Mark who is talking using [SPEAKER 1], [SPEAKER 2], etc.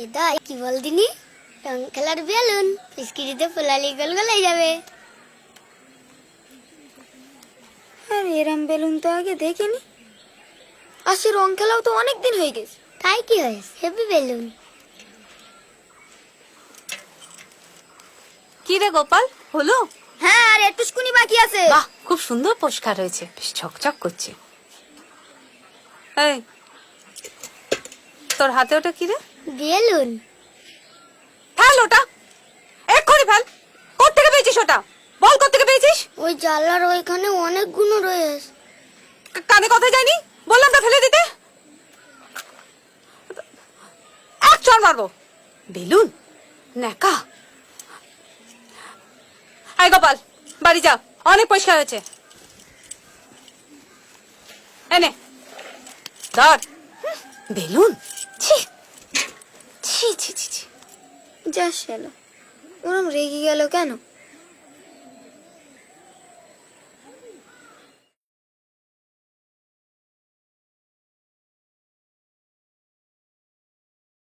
[SPEAKER 1] এটা কি বল দিনি, রং খেলার বেলুন পিচকিরিতে ফুলালি গোল গোল হয়ে যাবে।
[SPEAKER 2] আর এরম বেলুন তো আগে দেখিনি। আর সে রং খেলাও তো অনেক দিন হয়ে গেছে।
[SPEAKER 1] তাই কি হয়েছে, হেভি বেলুন।
[SPEAKER 3] কি রে গোপাল, হলো?
[SPEAKER 2] হ্যাঁ, আর একটুকুনি বাকি আছে।
[SPEAKER 3] বাহ, খুব সুন্দর পরিষ্কার হয়েছে, বেশ চকচক করছে। এই, তোর হাতে ওটা কি রে?
[SPEAKER 1] বেলুন।
[SPEAKER 3] ফেল ওটা, এক্ষুনি ফেল। কোত্থেকে পেয়েছিস ওটা? বল, কোত্থেকে পেয়েছিস?
[SPEAKER 1] ওই জানলার ওইখানে অনেকগুলো রয়েছে।
[SPEAKER 3] কানে কথা যায়নি? বললাম তো ফেলে দিতে। এক চড় মারবো। বেলুন ন্যাকা। আয় গোপাল, বাড়ি যা, অনেক পরিষ্কার হয়েছে। এনে ধর। বেলুন, ছি ছি ছি ছি ছি।
[SPEAKER 2] যা শালা, ওরম রেগে গেল কেন?